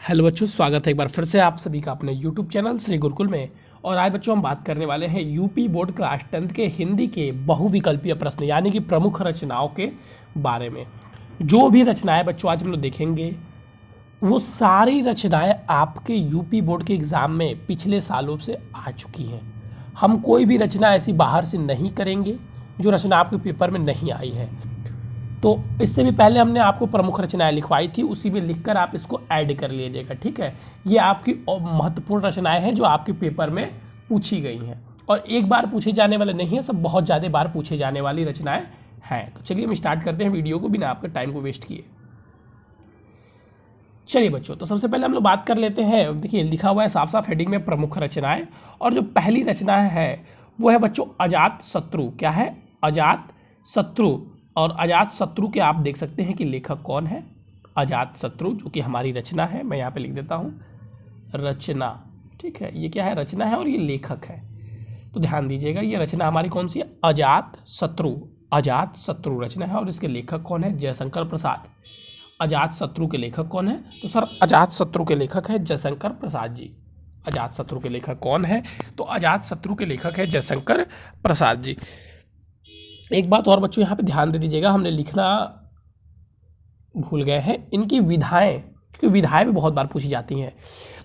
Hello बच्चों, स्वागत है एक बार फिर से आप सभी का अपने यूट्यूब चैनल श्री गुरुकुल में। और आज बच्चों हम बात करने वाले हैं यूपी बोर्ड क्लास 10 के हिंदी के बहुविकल्पीय प्रश्न यानी कि प्रमुख रचनाओं के बारे में। जो भी रचनाएं बच्चों आज हम लोग देखेंगे वो सारी रचनाएं आपके यूपी बोर्ड के एग्ज़ाम में पिछले सालों से आ चुकी हैं। हम कोई भी रचना ऐसी बाहर से नहीं करेंगे जो रचना आपके पेपर में नहीं आई है। तो इससे भी पहले हमने आपको प्रमुख रचनाएं लिखवाई थी, उसी में लिखकर आप इसको ऐड कर लीजिएगा, ठीक है। ये आपकी महत्वपूर्ण रचनाएं हैं जो आपके पेपर में पूछी गई हैं और एक बार पूछे जाने वाले नहीं है, सब बहुत ज़्यादा बार पूछे जाने वाली रचनाएं हैं। तो चलिए हम स्टार्ट करते हैं वीडियो को बिना आपके टाइम को वेस्ट किए। चलिए बच्चों, तो सबसे पहले हम लोग बात कर लेते हैं। देखिए लिखा हुआ है साफ साफ हेडिंग में प्रमुख रचनाएं, और जो पहली रचना है वो है बच्चों अजात शत्रु। क्या है? अजात शत्रु। और अजात शत्रु के आप देख सकते हैं कि लेखक कौन है। अजात शत्रु जो कि हमारी रचना है, मैं यहाँ पे लिख देता हूँ रचना, ठीक है। ये क्या है? रचना है और ये लेखक है। तो ध्यान दीजिएगा, ये रचना हमारी कौन सी है? अजात शत्रु। अजात शत्रु रचना है और इसके लेखक कौन है? जयशंकर प्रसाद। अजात शत्रु के लेखक कौन है? तो सर अजात शत्रु के लेखक है जयशंकर प्रसाद जी। अजात शत्रु के लेखक कौन है? तो अजात शत्रु के लेखक है जयशंकर प्रसाद जी। एक बात और बच्चों यहाँ पे ध्यान दे दीजिएगा, हमने लिखना भूल गए हैं इनकी विधाएं, क्योंकि विधाएं भी बहुत बार पूछी जाती हैं।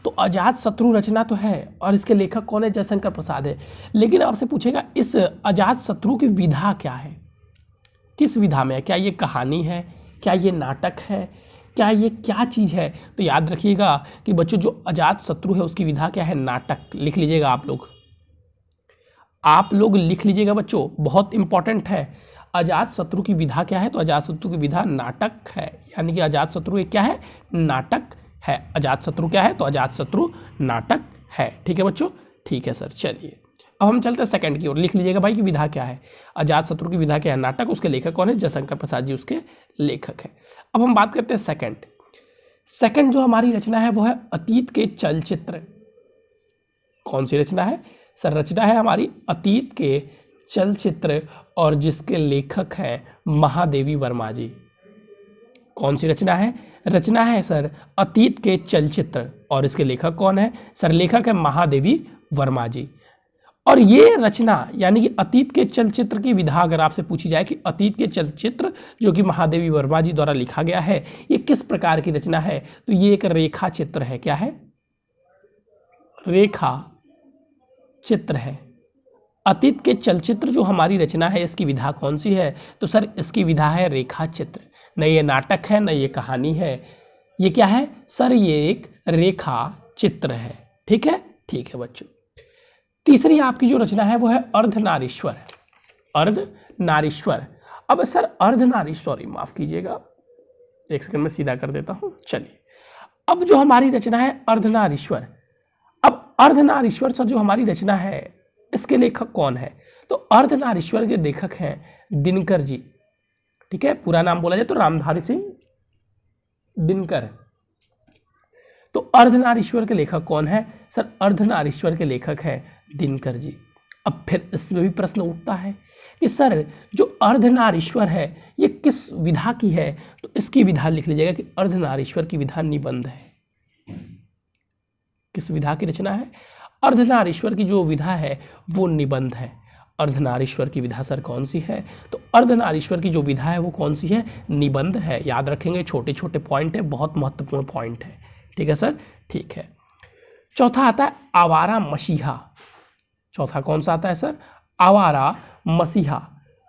तो अजात शत्रु रचना तो है और इसके लेखक कौन है? जयशंकर प्रसाद है। लेकिन आपसे पूछेगा इस अजात शत्रु की विधा क्या है, किस विधा में है? क्या ये कहानी है? क्या ये नाटक है? क्या ये क्या चीज़ है? तो याद रखिएगा कि बच्चों जो अजात शत्रु है उसकी विधा क्या है? नाटक। लिख लीजिएगा आप लोग लिख लीजिएगा बच्चों, बहुत इंपॉर्टेंट है। अजात शत्रु की विधा क्या है? तो अजात शत्रु की विधा नाटक है, यानी कि अजात शत्रु एक क्या है? नाटक है। अजात शत्रु क्या है? तो अजात शत्रु नाटक है। ठीक है बच्चों? ठीक है सर। चलिए अब हम चलते हैं सेकंड की ओर। लिख लीजिएगा भाई कि विधा क्या है। अजात शत्रु की विधा क्या है? नाटक। उसके लेखक कौन है? जयशंकर प्रसाद जी उसके लेखक है। अब हम बात करते हैं सेकंड जो हमारी रचना है वो है अतीत के चलचित्र। कौन सी रचना है सर? रचना है हमारी अतीत के चलचित्र और जिसके लेखक हैं महादेवी वर्मा जी। कौन सी रचना है? रचना है सर अतीत के चलचित्र और इसके लेखक कौन है? सर लेखक है महादेवी वर्मा जी। और ये रचना यानी कि अतीत के चलचित्र की विधा अगर आपसे पूछी जाए कि अतीत के चलचित्र जो कि महादेवी वर्मा जी द्वारा लिखा गया है ये किस प्रकार की रचना है? तो ये एक रेखा चित्र है। क्या है? रेखा चित्र है। अतीत के चलचित्र जो हमारी रचना है इसकी विधा कौन सी है? तो सर इसकी विधा है रेखा चित्र। न ये नाटक है न ये कहानी है, ये क्या है सर? ये एक रेखा चित्र है। ठीक है? ठीक है बच्चों। तीसरी आपकी जो रचना है वो है अर्धनारीश्वर। अर्धनारीश्वर। अब सर अर्धनारीश्वर, माफ कीजिएगा एक सेकंड में सीधा कर देता हूं। चलिए अब जो हमारी रचना है अर्धनारीश्वर, अब अर्धनारीश्वर सर जो हमारी रचना है इसके लेखक कौन है? तो अर्धनारीश्वर के लेखक हैं दिनकर जी। ठीक है? पूरा नाम बोला जाए तो रामधारी सिंह दिनकर। तो अर्धनारीश्वर के लेखक कौन है? सर अर्धनारीश्वर के लेखक हैं दिनकर जी। अब फिर इसमें भी प्रश्न उठता है कि सर जो अर्धनारीश्वर है ये किस विधा की है? तो इसकी विधा लिख लीजिएगा कि अर्धनारीश्वर की विधा निबंध है। किस विधा की रचना है? अर्धनारीश्वर की जो विधा है वो निबंध है। अर्धनारीश्वर की विधा सर कौन सी है? तो अर्धनारीश्वर की जो विधा है वो कौन सी है? निबंध है। याद रखेंगे, छोटे छोटे पॉइंट है, बहुत महत्वपूर्ण पॉइंट है। ठीक है सर? ठीक है। चौथा आता है आवारा मसीहा। चौथा कौन सा आता है सर? आवारा मसीहा।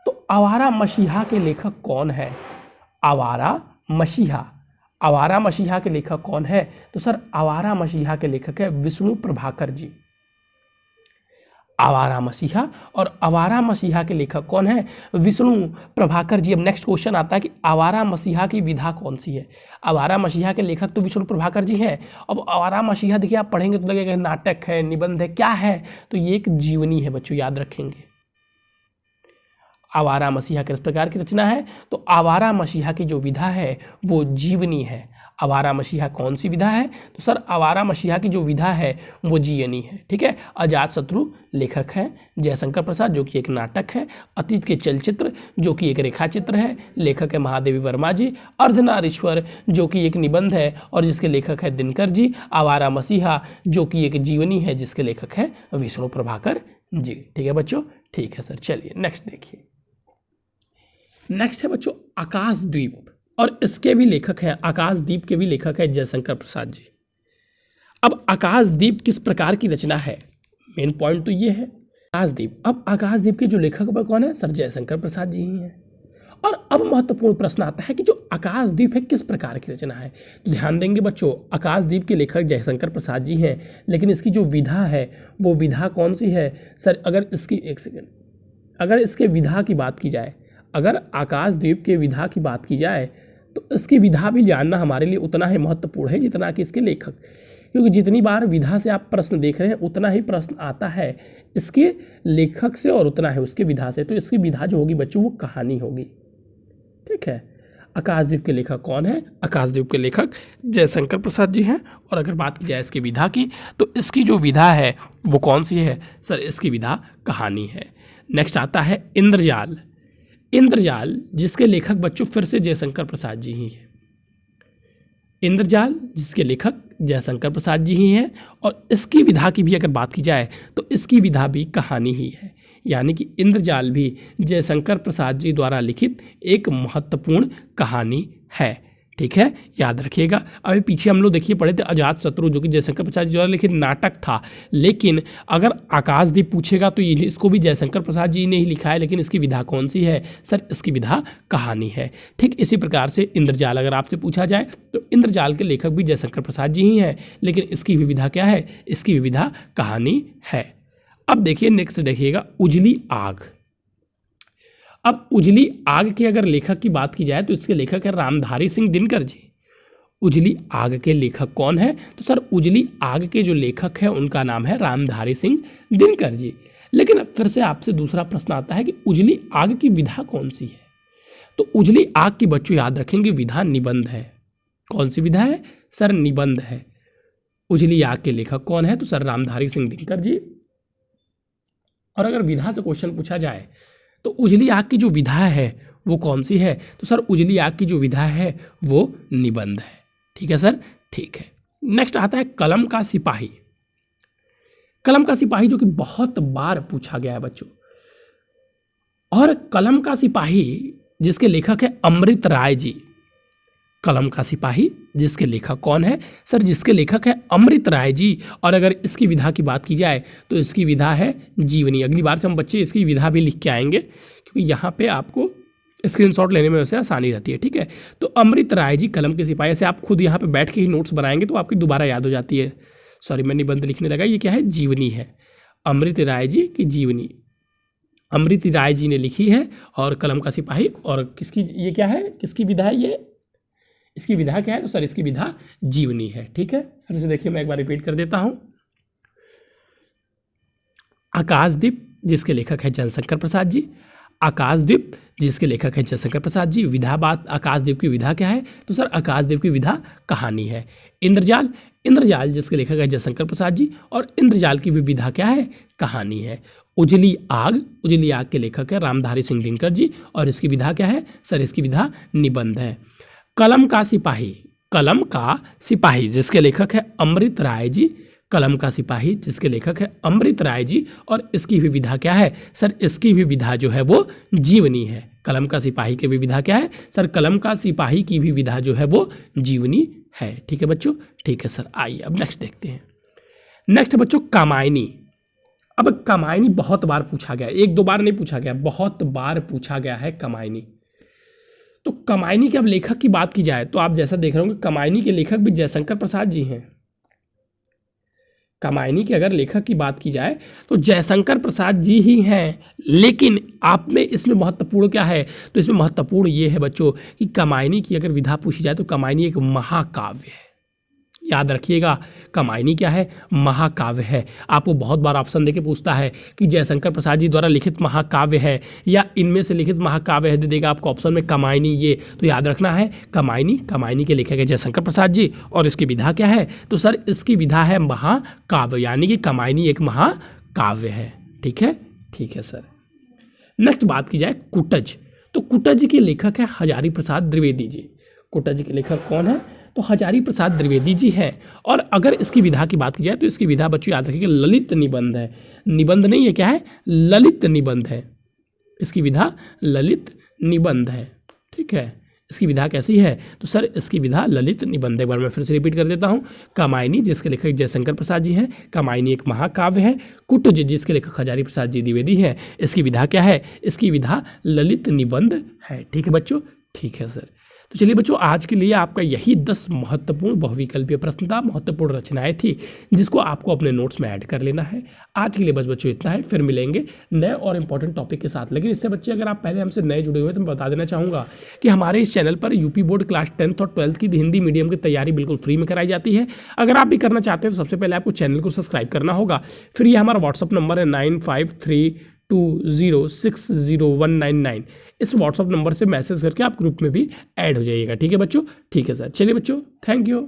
तो आवारा मसीहा के लेखक कौन है? आवारा मसीहा। आवारा मसीहा के लेखक कौन है? तो सर आवारा मसीहा के लेखक है विष्णु प्रभाकर जी। आवारा मसीहा और आवारा मसीहा के लेखक कौन है? विष्णु प्रभाकर जी। अब नेक्स्ट क्वेश्चन आता है कि आवारा मसीहा की विधा कौन सी है? आवारा मसीहा के लेखक तो विष्णु प्रभाकर जी हैं। अब आवारा मसीहा देखिए आप पढ़ेंगे तो लगेगा नाटक है, निबंध है, क्या है? तो ये एक जीवनी है बच्चों, याद रखेंगे। आवारा मसीहा किस प्रकार की रचना है? तो आवारा मसीहा की जो विधा है वो जीवनी है। आवारा मसीहा कौन सी विधा है? तो सर आवारा मसीहा की जो विधा है वो जीवनी है। ठीक है। अजातशत्रु लेखक है जयशंकर प्रसाद, जो कि एक नाटक है। अतीत के चलचित्र, जो कि एक रेखा चित्र है, लेखक है महादेवी वर्मा जी। अर्धनारीश्वर, जो कि एक निबंध है और जिसके लेखक है दिनकर जी। आवारा मसीहा, जो कि एक जीवनी है, जिसके लेखक है विष्णु प्रभाकर जी। ठीक है बच्चों, ठीक है सर। चलिए नेक्स्ट देखिए। नेक्स्ट है बच्चों आकाशद्वीप, और इसके भी लेखक हैं, आकाशद्वीप के भी लेखक है जयशंकर प्रसाद जी। अब आकाशद्वीप किस प्रकार की रचना है, मेन पॉइंट तो ये है आकाशद्वीप। अब आकाशद्वीप के जो लेखक पर कौन है? सर जयशंकर प्रसाद जी ही हैं। और अब महत्वपूर्ण प्रश्न आता है कि जो आकाशद्वीप है किस प्रकार की रचना है। तो ध्यान देंगे बच्चों, आकाशद्वीप के लेखक जयशंकर प्रसाद जी हैं, लेकिन इसकी जो विधा है वो विधा कौन सी है? सर अगर इसकी एक सेकेंड, अगर इसके विधा की बात की जाए, अगर आकाशद्वीप के विधा की बात की जाए तो इसकी विधा भी जानना हमारे लिए उतना ही महत्वपूर्ण है जितना कि इसके लेखक, क्योंकि जितनी बार विधा से आप प्रश्न देख रहे हैं उतना ही प्रश्न आता है इसके लेखक से और उतना है उसके विधा से। तो इसकी विधा जो होगी बच्चों वो कहानी होगी। ठीक है। आकाशद्वीप के लेखक कौन है? आकाशद्वीप के लेखक जयशंकर प्रसाद जी हैं। और अगर बात की जाए इसकी विधा की, तो इसकी जो विधा है वो कौन सी है? सर इसकी विधा कहानी है। नेक्स्ट आता है इंद्रजाल। इंद्रजाल जिसके लेखक बच्चों फिर से जयशंकर प्रसाद जी ही हैं। इंद्रजाल जिसके लेखक जयशंकर प्रसाद जी ही हैं, और इसकी विधा की भी अगर बात की जाए तो इसकी विधा भी कहानी ही है, यानी कि इंद्रजाल भी जयशंकर प्रसाद जी द्वारा लिखित एक महत्वपूर्ण कहानी है। ठीक है, याद रखिएगा। अभी पीछे हम लोग देखिए पढ़े थे अजातशत्रु, जो कि जयशंकर प्रसाद जी द्वारा लिखित नाटक था, लेकिन अगर आकाशद्वीप पूछेगा तो इसको भी जयशंकर प्रसाद जी ने ही लिखा है, लेकिन इसकी विधा कौन सी है? सर इसकी विधा कहानी है। ठीक इसी प्रकार से इंद्रजाल अगर आपसे पूछा जाए तो इंद्रजाल के लेखक भी जयशंकर प्रसाद जी ही हैं, लेकिन इसकी भी विधा क्या है? इसकी भी विधा कहानी है। अब देखिए नेक्स्ट देखिएगा उजली आग। अब उजली आग के अगर लेखक की बात की जाए तो इसके लेखक है रामधारी सिंह दिनकर जी। उजली आग के लेखक कौन है? तो सर उजली आग के जो लेखक है उनका नाम है रामधारी सिंह दिनकर जी। लेकिन फिर से आपसे दूसरा प्रश्न आता है कि उजली आग की विधा कौन सी है? तो उजली आग की बच्चों याद रखेंगे विधा निबंध है। कौन सी विधा है? सर निबंध है। उजली आग के लेखक कौन है? तो सर रामधारी सिंह दिनकर जी। और अगर विधा से क्वेश्चन पूछा जाए तो उजली आग की जो विधा है वो कौन सी है? तो सर उजली आग की जो विधा है वो निबंध है। ठीक है सर, ठीक है। नेक्स्ट आता है कलम का सिपाही। कलम का सिपाही जो कि बहुत बार पूछा गया है बच्चों, और कलम का सिपाही जिसके लेखक है अमृत राय जी। कलम का सिपाही जिसके लेखक कौन है? सर जिसके लेखक है अमृत राय जी। और अगर इसकी विधा की बात की जाए तो इसकी विधा है जीवनी। अगली बार से हम बच्चे इसकी विधा भी लिख के आएंगे, क्योंकि यहाँ पे आपको स्क्रीनशॉट लेने में वैसे आसानी रहती है। ठीक है, तो अमृत राय जी कलम के सिपाही से आप खुद यहाँ पे बैठ के ही नोट्स बनाएंगे तो आपकी दोबारा याद हो जाती है। सॉरी मैं निबंध लिखने लगा, ये क्या है? जीवनी है। अमृत राय जी की जीवनी अमृत राय जी ने लिखी है, और कलम का सिपाही। और किसकी, ये क्या है, किसकी विधा है? ये इसकी विधा क्या है? तो सर इसकी विधा जीवनी है। ठीक है, फिर से देखिए मैं एक बार रिपीट कर देता हूं। आकाशद्वीप जिसके लेखक है जयशंकर प्रसाद जी। आकाशद्वीप जिसके लेखक है जयशंकर प्रसाद जी। विधा बात आकाशद्वीप की विधा क्या है? तो सर आकाशद्वीप की विधा कहानी है। इंद्रजाल, इंद्रजाल जिसके लेखक है जयशंकर प्रसाद जी, और इंद्रजाल की भी विधा क्या है? कहानी है। उजली आग, उजली आग के लेखक है रामधारी सिंह दिनकर जी, और इसकी विधा क्या है? सर इसकी विधा निबंध है। कलम का सिपाही, कलम का सिपाही जिसके लेखक है अमृत राय जी। कलम का सिपाही जिसके लेखक है अमृत राय जी, और इसकी भी विधा क्या है? सर इसकी भी विधा जो है वो जीवनी है। कलम का सिपाही की भी विधा क्या है? सर कलम का सिपाही की भी विधा जो है वो जीवनी है। ठीक है बच्चों, ठीक है सर। आइए अब नेक्स्ट देखते हैं। नेक्स्ट बच्चों कामायनी। अब कामायनी बहुत बार पूछा गया, एक दो बार नहीं पूछा गया, बहुत बार पूछा गया है कामायनी। तो कामायनी के अब लेखक की बात की जाए तो आप जैसा देख रहे होंगे कामायनी के लेखक भी जयशंकर प्रसाद जी हैं। कामायनी के अगर लेखक की बात की जाए तो जयशंकर प्रसाद जी ही हैं, लेकिन आप में इसमें महत्वपूर्ण क्या है? तो इसमें महत्वपूर्ण ये है बच्चों कि कामायनी की अगर विधा पूछी जाए तो कामायनी एक महाकाव्य है। याद रखिएगा कामायनी क्या है, महाकाव्य है। आपको बहुत बार ऑप्शन देके पूछता है कि जयशंकर प्रसाद जी द्वारा लिखित महाकाव्य है या इनमें से लिखित महाकाव्य है, दे देगा आपको ऑप्शन में कामायनी, ये तो याद रखना है कामायनी। कामायनी के लिखे गए जयशंकर प्रसाद जी, और इसकी विधा क्या है, तो सर इसकी विधा है महाकाव्य, यानी कि कामायनी एक महाकाव्य है। ठीक है, ठीक है सर। नेक्स्ट बात की जाए कुटज, तो कुटज के लेखक है हजारी प्रसाद द्विवेदी जी। कुटज के लेखक कौन है, तो हजारी प्रसाद द्विवेदी जी हैं। और अगर इसकी विधा की बात की जाए तो इसकी विधा बच्चों याद रखिएगा ललित निबंध है, निबंध नहीं है, क्या है, ललित निबंध है। इसकी विधा ललित निबंध है। ठीक है, इसकी विधा कैसी है, तो सर इसकी विधा ललित निबंध है। एक बार मैं फिर से रिपीट कर देता हूँ, कामायनी जिसके लेखक जयशंकर प्रसाद जी हैं, कामायनी एक महाकाव्य है। कुटज जिसके लेखक हजारी प्रसाद जी द्विवेदी हैं, इसकी विधा क्या है, इसकी विधा ललित निबंध है। ठीक है बच्चों, ठीक है सर। तो चलिए बच्चों, आज के लिए आपका यही 10 महत्वपूर्ण बहुविकल्पीय प्रश्न था, महत्वपूर्ण रचनाएं थी, जिसको आपको अपने नोट्स में ऐड कर लेना है। आज के लिए बस बच्चों इतना है, फिर मिलेंगे नए और इंपॉर्टेंट टॉपिक के साथ। लेकिन इससे बच्चे अगर आप पहले हमसे नए जुड़े हुए तो मैं बता देना चाहूँगा कि हमारे इस चैनल पर यूपी बोर्ड क्लास 10th और 12th की हिंदी मीडियम की तैयारी बिल्कुल फ्री में कराई जाती है। अगर आप भी करना चाहते हैं तो सबसे पहले आपको चैनल को सब्सक्राइब करना होगा। फिर ये हमारा व्हाट्सअप नंबर है 9532060199। इस व्हाट्सअप नंबर से मैसेज करके आप ग्रुप में भी ऐड हो जाइएगा। ठीक है बच्चों, ठीक है सर। चलिए बच्चों, थैंक यू।